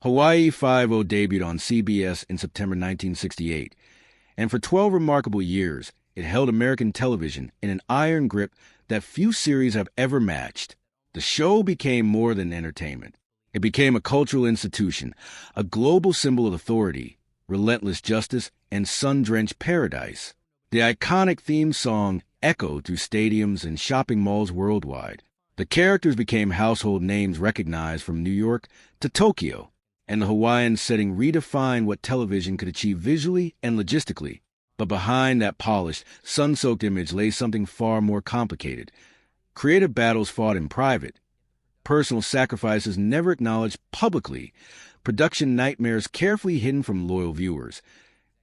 Hawaii Five-0 debuted on CBS in September 1968, and for 12 remarkable years, it held American television in an iron grip that few series have ever matched. The show became more than entertainment. It became a cultural institution, a global symbol of authority, relentless justice, and sun-drenched paradise. The iconic theme song echoed through stadiums and shopping malls worldwide. The characters became household names recognized from New York to Tokyo, and the Hawaiian setting redefined what television could achieve visually and logistically. But behind that polished, sun-soaked image lay something far more complicated. Creative battles fought in private, personal sacrifices never acknowledged publicly, production nightmares carefully hidden from loyal viewers,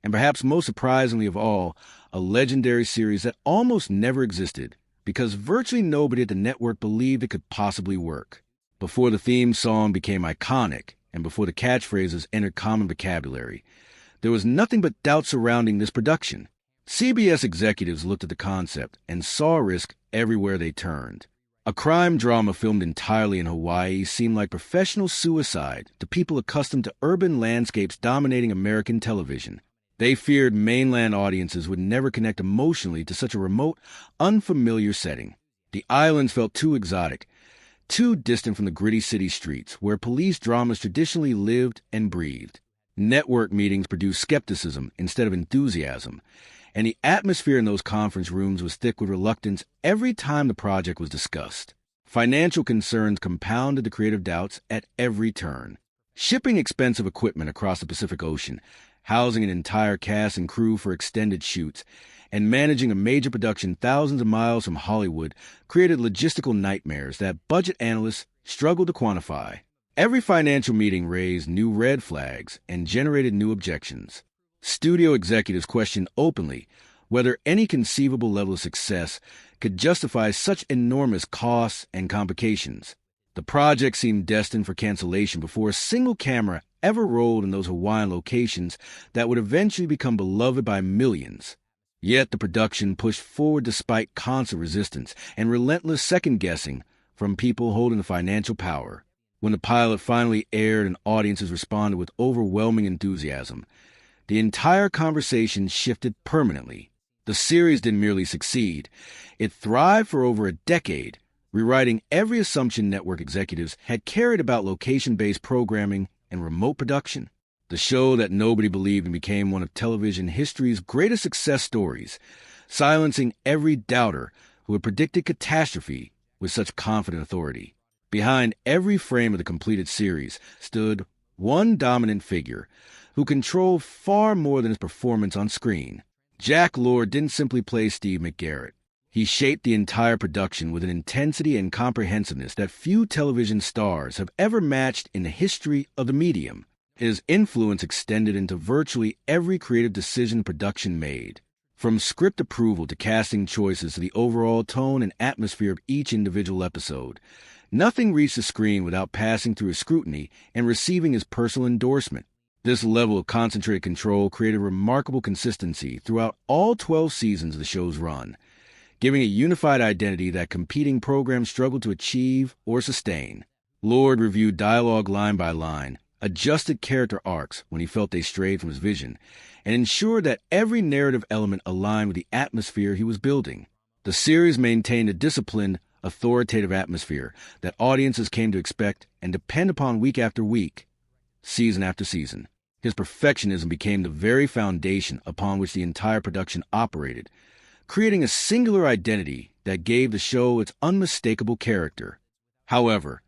and perhaps most surprisingly of all, a legendary series that almost never existed because virtually nobody at the network believed it could possibly work. Before the theme song became iconic, and before the catchphrases entered common vocabulary, there was nothing but doubt surrounding this production. CBS executives looked at the concept and saw risk everywhere they turned. A crime drama filmed entirely in Hawaii seemed like professional suicide to people accustomed to urban landscapes dominating American television. They feared mainland audiences would never connect emotionally to such a remote, unfamiliar setting. The islands felt too exotic, too distant from the gritty city streets where police dramas traditionally lived and breathed. Network meetings produced skepticism instead of enthusiasm, and the atmosphere in those conference rooms was thick with reluctance every time the project was discussed. Financial concerns compounded the creative doubts at every turn. Shipping expensive equipment across the Pacific Ocean, housing an entire cast and crew for extended shoots, and managing a major production thousands of miles from Hollywood created logistical nightmares that budget analysts struggled to quantify. Every financial meeting raised new red flags and generated new objections. Studio executives questioned openly whether any conceivable level of success could justify such enormous costs and complications. The project seemed destined for cancellation before a single camera ever rolled in those Hawaiian locations that would eventually become beloved by millions. Yet the production pushed forward despite constant resistance and relentless second-guessing from people holding the financial power. When the pilot finally aired and audiences responded with overwhelming enthusiasm, the entire conversation shifted permanently. The series didn't merely succeed, it thrived for over a decade, rewriting every assumption network executives had carried about location-based programming and remote production. The show that nobody believed in became one of television history's greatest success stories, silencing every doubter who had predicted catastrophe with such confident authority. Behind every frame of the completed series stood one dominant figure who controlled far more than his performance on screen. Jack Lord didn't simply play Steve McGarrett. He shaped the entire production with an intensity and comprehensiveness that few television stars have ever matched in the history of the medium. His influence extended into virtually every creative decision production made, from script approval to casting choices to the overall tone and atmosphere of each individual episode. Nothing reached the screen without passing through his scrutiny and receiving his personal endorsement. This level of concentrated control created remarkable consistency throughout all 12 seasons of the show's run, giving a unified identity that competing programs struggled to achieve or sustain. Lord reviewed dialogue line by line, adjusted character arcs when he felt they strayed from his vision, and ensured that every narrative element aligned with the atmosphere he was building. The series maintained a disciplined, authoritative atmosphere that audiences came to expect and depend upon week after week, season after season. His perfectionism became the very foundation upon which the entire production operated, creating a singular identity that gave the show its unmistakable character. However,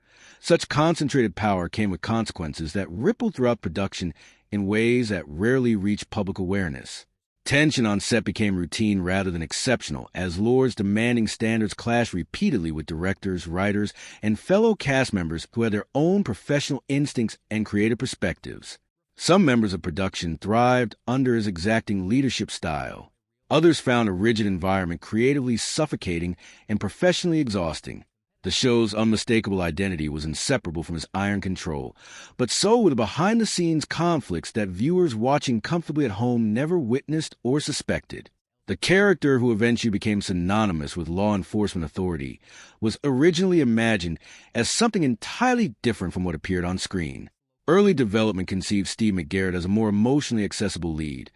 such concentrated power came with consequences that rippled throughout production in ways that rarely reached public awareness. Tension on set became routine rather than exceptional, as Lord's demanding standards clashed repeatedly with directors, writers, and fellow cast members who had their own professional instincts and creative perspectives. Some members of production thrived under his exacting leadership style. Others found a rigid environment creatively suffocating and professionally exhausting. The show's unmistakable identity was inseparable from his iron control, but so were the behind-the-scenes conflicts that viewers watching comfortably at home never witnessed or suspected. The character who eventually became synonymous with law enforcement authority was originally imagined as something entirely different from what appeared on screen. Early development conceived Steve McGarrett as a more emotionally accessible lead,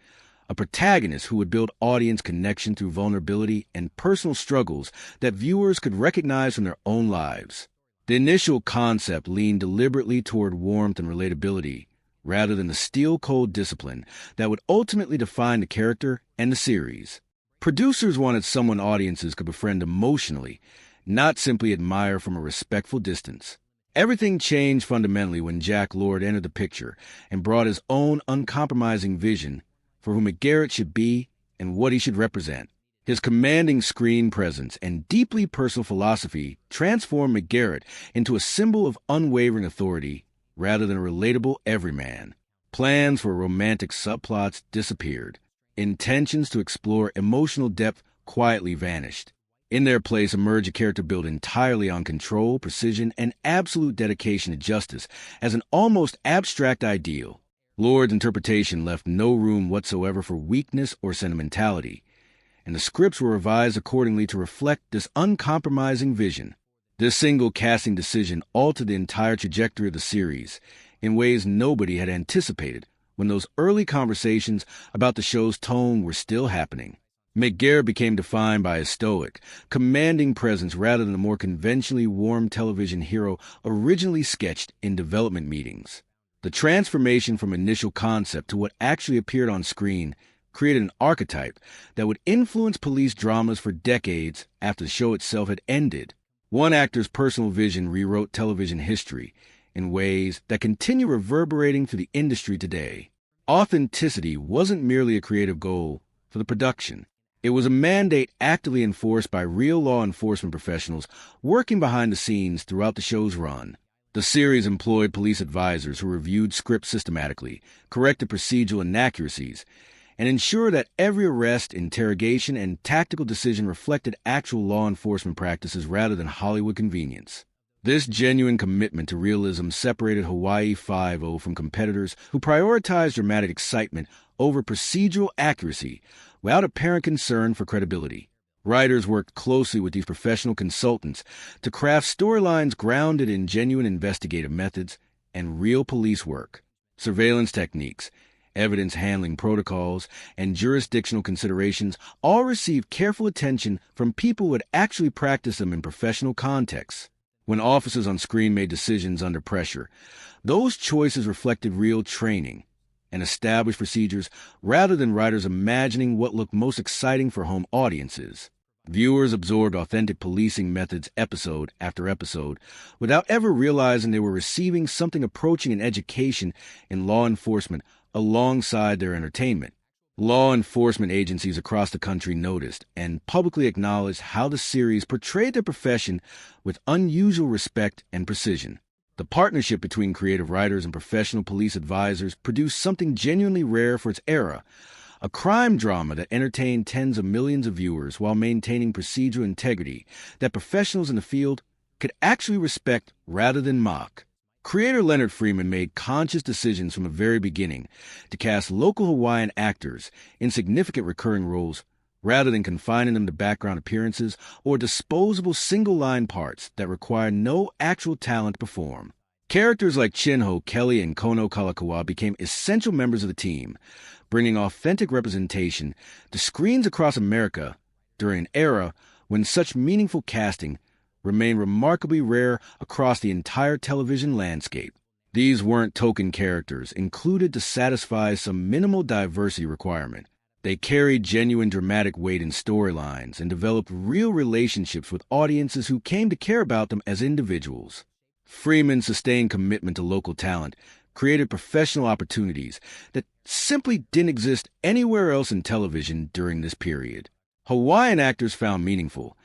a protagonist who would build audience connection through vulnerability and personal struggles that viewers could recognize from their own lives. The initial concept leaned deliberately toward warmth and relatability, rather than the steel-cold discipline that would ultimately define the character and the series. Producers wanted someone audiences could befriend emotionally, not simply admire from a respectful distance. Everything changed fundamentally when Jack Lord entered the picture and brought his own uncompromising vision for who McGarrett should be and what he should represent. His commanding screen presence and deeply personal philosophy transformed McGarrett into a symbol of unwavering authority rather than a relatable everyman. Plans for romantic subplots disappeared. Intentions to explore emotional depth quietly vanished. In their place emerged a character built entirely on control, precision, and absolute dedication to justice as an almost abstract ideal. Lord's interpretation left no room whatsoever for weakness or sentimentality, and the scripts were revised accordingly to reflect this uncompromising vision. This single casting decision altered the entire trajectory of the series in ways nobody had anticipated when those early conversations about the show's tone were still happening. McGarrett became defined by his stoic, commanding presence rather than the more conventionally warm television hero originally sketched in development meetings. The transformation from initial concept to what actually appeared on screen created an archetype that would influence police dramas for decades after the show itself had ended. One actor's personal vision rewrote television history in ways that continue reverberating through the industry today. Authenticity wasn't merely a creative goal for the production. It was a mandate actively enforced by real law enforcement professionals working behind the scenes throughout the show's run. The series employed police advisors who reviewed scripts systematically, corrected procedural inaccuracies, and ensured that every arrest, interrogation, and tactical decision reflected actual law enforcement practices rather than Hollywood convenience. This genuine commitment to realism separated Hawaii Five-0 from competitors who prioritized dramatic excitement over procedural accuracy without apparent concern for credibility. Writers worked closely with these professional consultants to craft storylines grounded in genuine investigative methods and real police work. Surveillance techniques, evidence handling protocols, and jurisdictional considerations all received careful attention from people who had actually practiced them in professional contexts. When officers on screen made decisions under pressure, those choices reflected real training and established procedures rather than writers imagining what looked most exciting for home audiences. Viewers absorbed authentic policing methods episode after episode without ever realizing they were receiving something approaching an education in law enforcement alongside their entertainment. Law enforcement agencies across the country noticed and publicly acknowledged how the series portrayed their profession with unusual respect and precision. The partnership between creative writers and professional police advisors produced something genuinely rare for its era, a crime drama that entertained tens of millions of viewers while maintaining procedural integrity that professionals in the field could actually respect rather than mock. Creator Leonard Freeman made conscious decisions from the very beginning to cast local Hawaiian actors in significant recurring roles rather than confining them to background appearances or disposable single-line parts that require no actual talent to perform. Characters like Chinho, Kelly, and Kono Kalakaua became essential members of the team, bringing authentic representation to screens across America during an era when such meaningful casting remained remarkably rare across the entire television landscape. These weren't token characters included to satisfy some minimal diversity requirement. They carried genuine dramatic weight in storylines and developed real relationships with audiences who came to care about them as individuals. Freeman's sustained commitment to local talent created professional opportunities that simply didn't exist anywhere else in television during this period. Hawaiian actors found meaningful,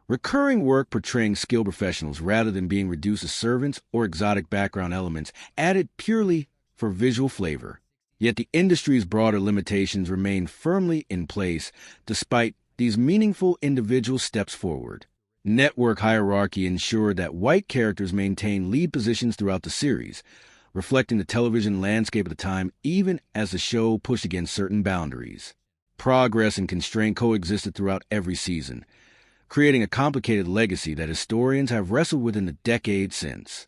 recurring work portraying skilled professionals rather than being reduced to servants or exotic background elements added purely for visual flavor. Yet the industry's broader limitations remained firmly in place despite these meaningful individual steps forward. Network hierarchy ensured that white characters maintained lead positions throughout the series, reflecting the television landscape at the time even as the show pushed against certain boundaries. Progress and constraint coexisted throughout every season, creating a complicated legacy that historians have wrestled with in the decades since.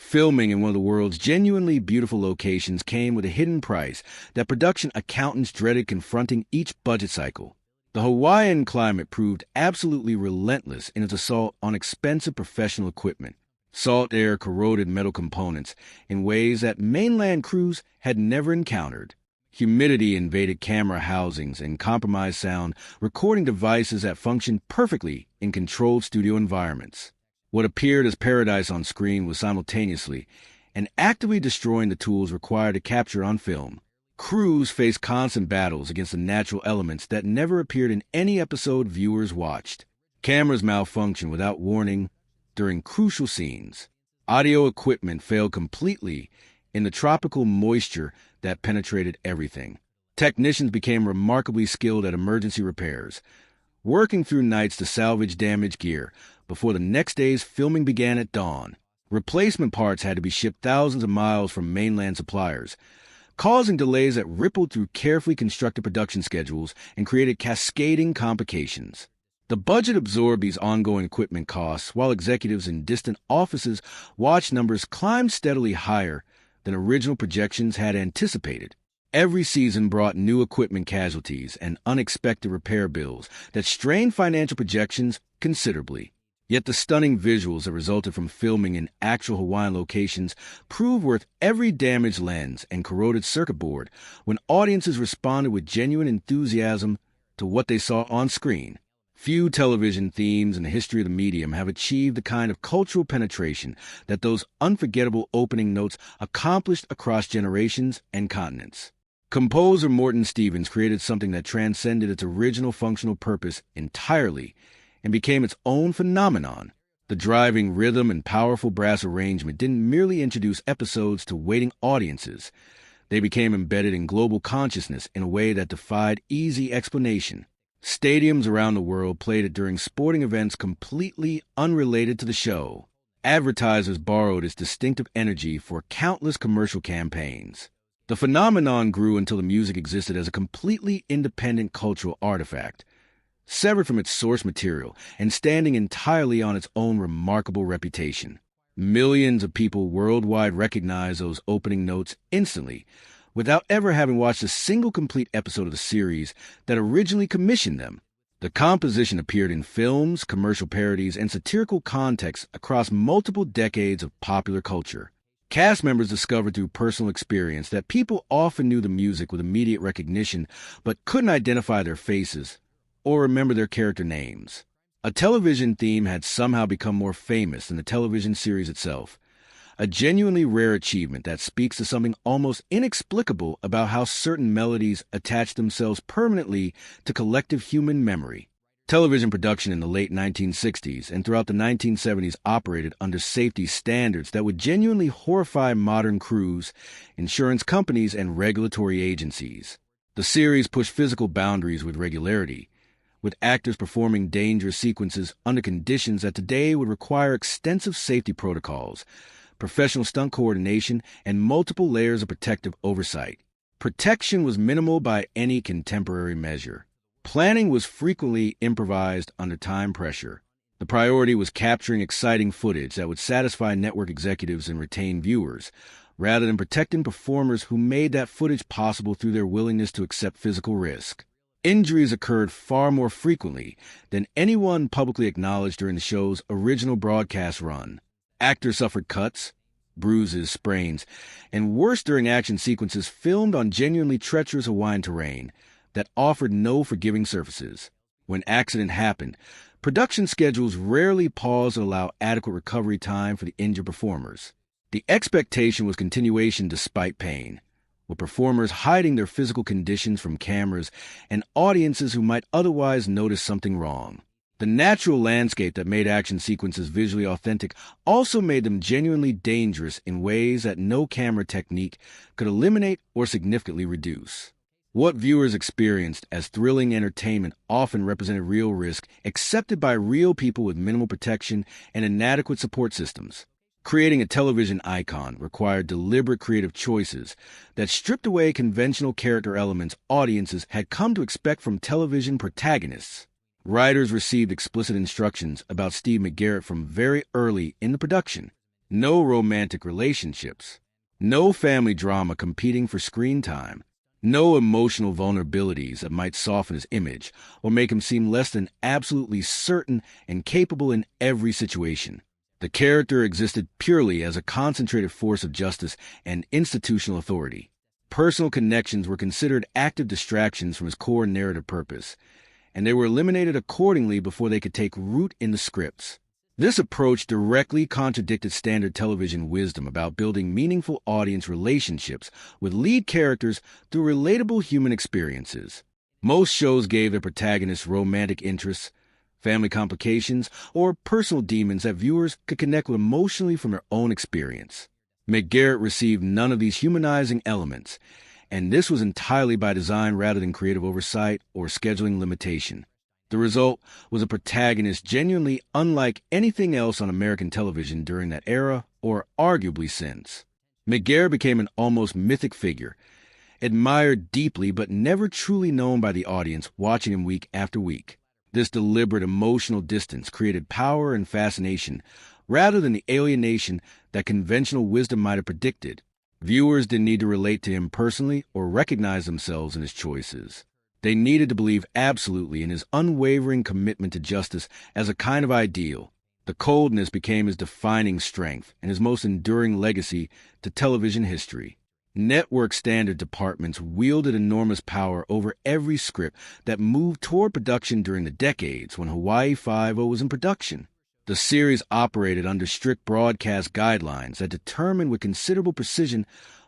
Filming in one of the world's genuinely beautiful locations came with a hidden price that production accountants dreaded confronting each budget cycle. The Hawaiian climate proved absolutely relentless in its assault on expensive professional equipment. Salt air corroded metal components in ways that mainland crews had never encountered. Humidity invaded camera housings and compromised sound recording devices that functioned perfectly in controlled studio environments. What appeared as paradise on screen was simultaneously and actively destroying the tools required to capture on film. Crews faced constant battles against the natural elements that never appeared in any episode viewers watched. Cameras malfunctioned without warning during crucial scenes. Audio equipment failed completely in the tropical moisture that penetrated everything. Technicians became remarkably skilled at emergency repairs, working through nights to salvage damaged gear before the next day's filming began at dawn. Replacement parts had to be shipped thousands of miles from mainland suppliers, causing delays that rippled through carefully constructed production schedules and created cascading complications. The budget absorbed these ongoing equipment costs while executives in distant offices watched numbers climb steadily higher than original projections had anticipated. Every season brought new equipment casualties and unexpected repair bills that strained financial projections considerably. Yet the stunning visuals that resulted from filming in actual Hawaiian locations proved worth every damaged lens and corroded circuit board when audiences responded with genuine enthusiasm to what they saw on screen. Few television themes in the history of the medium have achieved the kind of cultural penetration that those unforgettable opening notes accomplished across generations and continents. Composer Morton Stevens created something that transcended its original functional purpose entirely and became its own phenomenon. The driving rhythm and powerful brass arrangement didn't merely introduce episodes to waiting audiences. They became embedded in global consciousness in a way that defied easy explanation. Stadiums around the world played it during sporting events completely unrelated to the show. Advertisers borrowed its distinctive energy for countless commercial campaigns. The phenomenon grew until the music existed as a completely independent cultural artifact, severed from its source material and standing entirely on its own remarkable reputation. Millions of people worldwide recognized those opening notes instantly, without ever having watched a single complete episode of the series that originally commissioned them. The composition appeared in films, commercial parodies, and satirical contexts across multiple decades of popular culture. Cast members discovered through personal experience that people often knew the music with immediate recognition but couldn't identify their faces or remember their character names. A television theme had somehow become more famous than the television series itself. A genuinely rare achievement that speaks to something almost inexplicable about how certain melodies attach themselves permanently to collective human memory. Television production in the late 1960s and throughout the 1970s operated under safety standards that would genuinely horrify modern crews, insurance companies, and regulatory agencies. The series pushed physical boundaries with regularity, with actors performing dangerous sequences under conditions that today would require extensive safety protocols, professional stunt coordination, and multiple layers of protective oversight. Protection was minimal by any contemporary measure. Planning was frequently improvised under time pressure. The priority was capturing exciting footage that would satisfy network executives and retain viewers, rather than protecting performers who made that footage possible through their willingness to accept physical risk. Injuries occurred far more frequently than anyone publicly acknowledged during the show's original broadcast run. Actors suffered cuts, bruises, sprains, and worse during action sequences filmed on genuinely treacherous Hawaiian terrain that offered no forgiving surfaces. When accident happened, production schedules rarely paused to allow adequate recovery time for the injured performers. The expectation was continuation despite pain, with performers hiding their physical conditions from cameras and audiences who might otherwise notice something wrong. The natural landscape that made action sequences visually authentic also made them genuinely dangerous in ways that no camera technique could eliminate or significantly reduce. What viewers experienced as thrilling entertainment often represented real risk accepted by real people with minimal protection and inadequate support systems. Creating a television icon required deliberate creative choices that stripped away conventional character elements audiences had come to expect from television protagonists. Writers received explicit instructions about Steve McGarrett from very early in the production. no romantic relationships, no family drama competing for screen time, no emotional vulnerabilities that might soften his image or make him seem less than absolutely certain and capable in every situation. The character existed purely as a concentrated force of justice and institutional authority. Personal connections were considered active distractions from his core narrative purpose, and they were eliminated accordingly before they could take root in the scripts. This approach directly contradicted standard television wisdom about building meaningful audience relationships with lead characters through relatable human experiences. Most shows gave their protagonists romantic interests, family complications, or personal demons that viewers could connect with emotionally from their own experience. McGarrett received none of these humanizing elements, and this was entirely by design rather than creative oversight or scheduling limitation. The result was a protagonist genuinely unlike anything else on American television during that era, or arguably since. McGarrett became an almost mythic figure, admired deeply but never truly known by the audience watching him week after week. This deliberate emotional distance created power and fascination rather than the alienation that conventional wisdom might have predicted. Viewers didn't need to relate to him personally or recognize themselves in his choices. They needed to believe absolutely in his unwavering commitment to justice as a kind of ideal. The coldness became his defining strength and his most enduring legacy to television history. Network standard departments wielded enormous power over every script that moved toward production during the decades when Hawaii Five-0 was in production. The series operated under strict broadcast guidelines that determined with considerable precision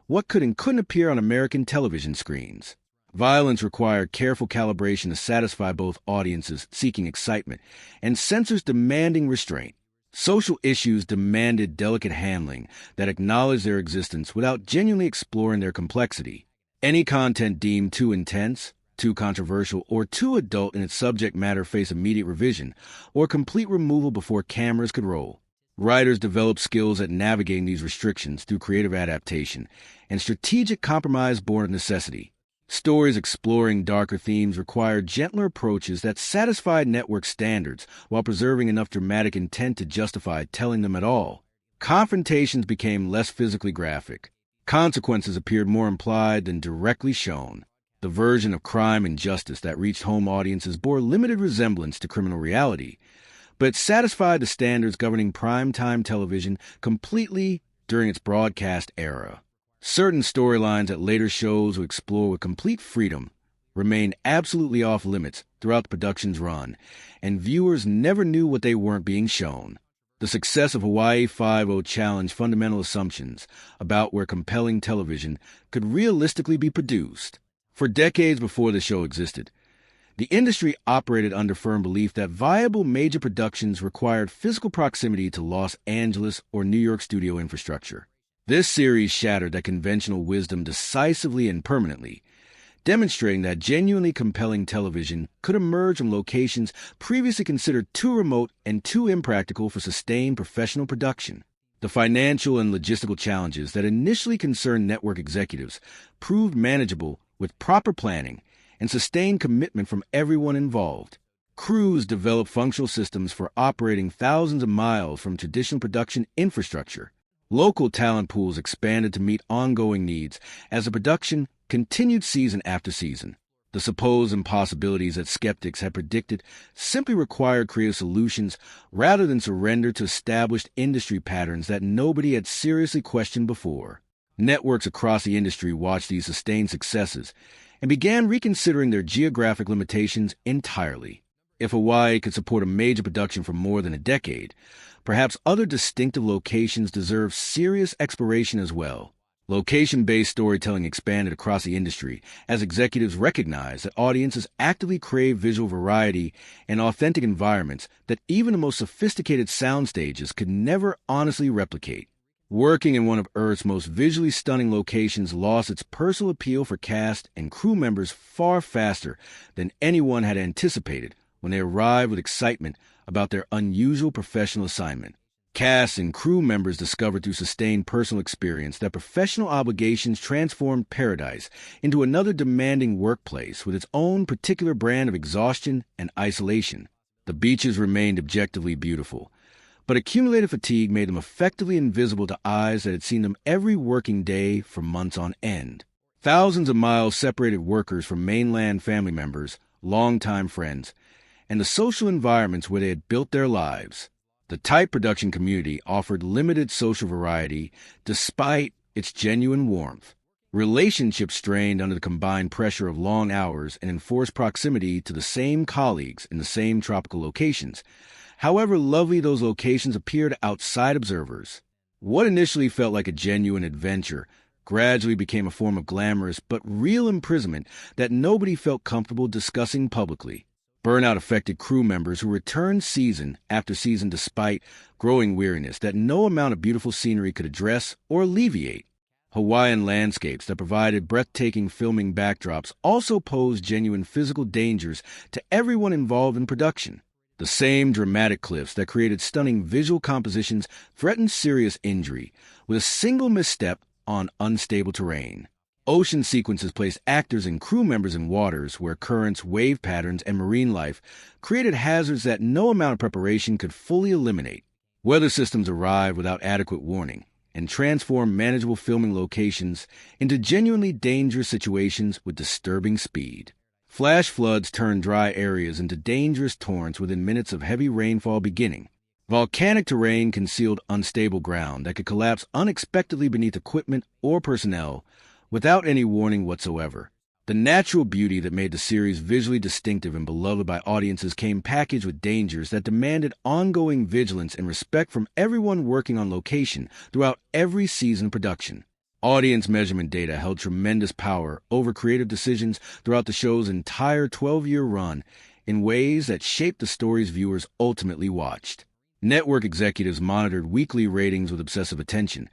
what could and couldn't appear on American television screens. Violence required careful calibration to satisfy both audiences seeking excitement and censors demanding restraint. Social issues demanded delicate handling that acknowledged their existence without genuinely exploring their complexity. Any content deemed too intense, too controversial, or too adult in its subject matter faced immediate revision or complete removal before cameras could roll. Writers developed skills at navigating these restrictions through creative adaptation and strategic compromise born of necessity. Stories exploring darker themes required gentler approaches that satisfied network standards while preserving enough dramatic intent to justify telling them at all. Confrontations became less physically graphic. Consequences appeared more implied than directly shown. The version of crime and justice that reached home audiences bore limited resemblance to criminal reality, but satisfied the standards governing primetime television completely during its broadcast era. Certain storylines that later shows would explore with complete freedom remained absolutely off limits throughout the production's run, and viewers never knew what they weren't being shown. The success of Hawaii Five-0 challenged fundamental assumptions about where compelling television could realistically be produced. For decades before the show existed, the industry operated under firm belief that viable major productions required physical proximity to Los Angeles or New York studio infrastructure. This series shattered that conventional wisdom decisively and permanently, demonstrating that genuinely compelling television could emerge from locations previously considered too remote and too impractical for sustained professional production. The financial and logistical challenges that initially concerned network executives proved manageable with proper planning and sustained commitment from everyone involved. Crews developed functional systems for operating thousands of miles from traditional production infrastructure. Local talent pools expanded to meet ongoing needs as the production continued season after season. The supposed impossibilities that skeptics had predicted simply required creative solutions rather than surrender to established industry patterns that nobody had seriously questioned before. Networks across the industry watched these sustained successes and began reconsidering their geographic limitations entirely. If Hawaii could support a major production for more than a decade, perhaps other distinctive locations deserve serious exploration as well. Location-based storytelling expanded across the industry as executives recognized that audiences actively crave visual variety and authentic environments that even the most sophisticated sound stages could never honestly replicate. Working in one of Earth's most visually stunning locations lost its personal appeal for cast and crew members far faster than anyone had anticipated when they arrived with excitement about their unusual professional assignment. Cast and crew members discovered through sustained personal experience that professional obligations transformed paradise into another demanding workplace with its own particular brand of exhaustion and isolation. The beaches remained objectively beautiful, But accumulated fatigue made them effectively invisible to eyes that had seen them every working day for months on end. Thousands of miles separated workers from mainland family members, longtime friends, and the social environments where they had built their lives. The tight production community offered limited social variety despite its genuine warmth. Relationships strained under the combined pressure of long hours and enforced proximity to the same colleagues in the same tropical locations, however lovely those locations appeared to outside observers. What initially felt like a genuine adventure gradually became a form of glamorous but real imprisonment that nobody felt comfortable discussing publicly. Burnout affected crew members who returned season after season despite growing weariness that no amount of beautiful scenery could address or alleviate. Hawaiian landscapes that provided breathtaking filming backdrops also posed genuine physical dangers to everyone involved in production. The same dramatic cliffs that created stunning visual compositions threatened serious injury with a single misstep on unstable terrain. Ocean sequences placed actors and crew members in waters where currents, wave patterns, and marine life created hazards that no amount of preparation could fully eliminate. Weather systems arrived without adequate warning and transformed manageable filming locations into genuinely dangerous situations with disturbing speed. Flash floods turned dry areas into dangerous torrents within minutes of heavy rainfall beginning. Volcanic terrain concealed unstable ground that could collapse unexpectedly beneath equipment or personnel without any warning whatsoever. The natural beauty that made the series visually distinctive and beloved by audiences came packaged with dangers that demanded ongoing vigilance and respect from everyone working on location throughout every season production. Audience measurement data held tremendous power over creative decisions throughout the show's entire 12-year run in ways that shaped the stories viewers ultimately watched. Network executives monitored weekly ratings with obsessive attention,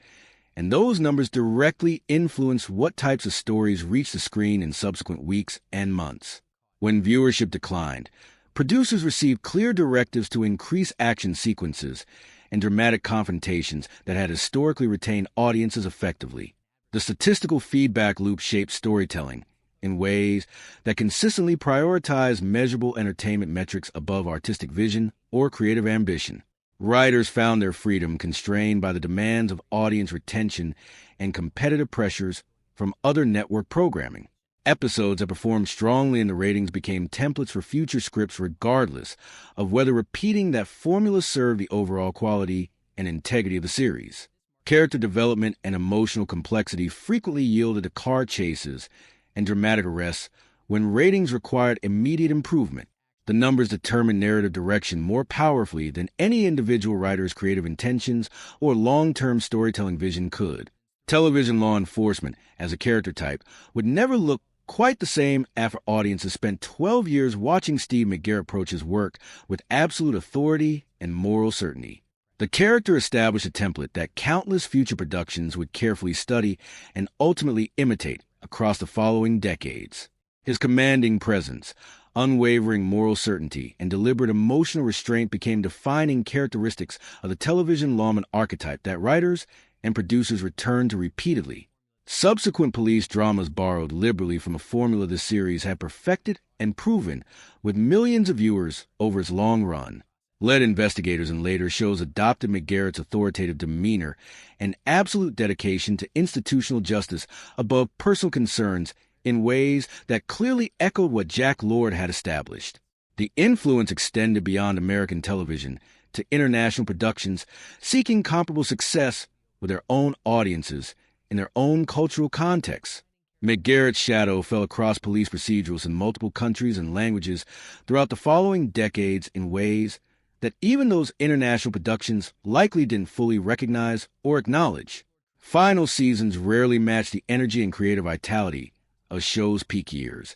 and those numbers directly influenced what types of stories reached the screen in subsequent weeks and months. When viewership declined, producers received clear directives to increase action sequences and dramatic confrontations that had historically retained audiences effectively. The statistical feedback loop shaped storytelling in ways that consistently prioritized measurable entertainment metrics above artistic vision or creative ambition. Writers found their freedom constrained by the demands of audience retention and competitive pressures from other network programming. Episodes that performed strongly in the ratings became templates for future scripts regardless of whether repeating that formula served the overall quality and integrity of the series. Character development and emotional complexity frequently yielded to car chases and dramatic arrests when ratings required immediate improvement. The numbers determined narrative direction more powerfully than any individual writer's creative intentions or long-term storytelling vision could. Television law enforcement, as a character type, would never look quite the same after audiences spent 12 years watching Steve McGarrett approach his work with absolute authority and moral certainty. The character established a template that countless future productions would carefully study and ultimately imitate across the following decades. His commanding presence, unwavering moral certainty, and deliberate emotional restraint became defining characteristics of the television lawman archetype that writers and producers returned to repeatedly. Subsequent police dramas borrowed liberally from a formula the series had perfected and proven with millions of viewers over its long run. Lead investigators in later shows adopted McGarrett's authoritative demeanor and absolute dedication to institutional justice above personal concerns in ways that clearly echoed what Jack Lord had established. The influence extended beyond American television to international productions seeking comparable success with their own audiences in their own cultural contexts. McGarrett's shadow fell across police procedurals in multiple countries and languages throughout the following decades in ways that even those international productions likely didn't fully recognize or acknowledge. Final seasons rarely matched the energy and creative vitality of show's peak years,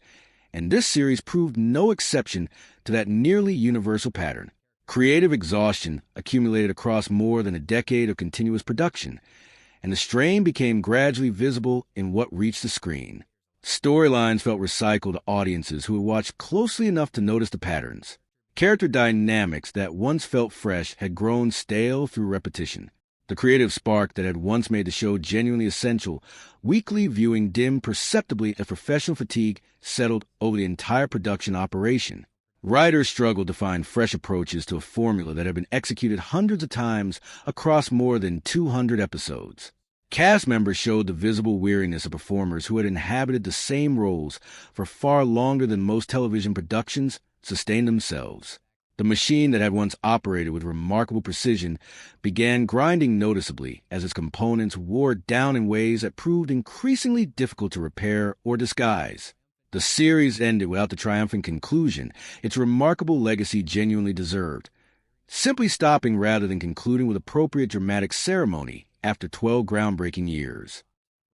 and this series proved no exception to that nearly universal pattern. Creative exhaustion accumulated across more than a decade of continuous production, and the strain became gradually visible in what reached the screen. Storylines felt recycled to audiences who had watched closely enough to notice the patterns. Character dynamics that once felt fresh had grown stale through repetition. The creative spark that had once made the show genuinely essential, weekly viewing dimmed perceptibly as professional fatigue settled over the entire production operation. Writers struggled to find fresh approaches to a formula that had been executed hundreds of times across more than 200 episodes. Cast members showed the visible weariness of performers who had inhabited the same roles for far longer than most television productions sustained themselves. The machine that had once operated with remarkable precision began grinding noticeably as its components wore down in ways that proved increasingly difficult to repair or disguise. The series ended without the triumphant conclusion its remarkable legacy genuinely deserved, simply stopping rather than concluding with appropriate dramatic ceremony after 12 groundbreaking years.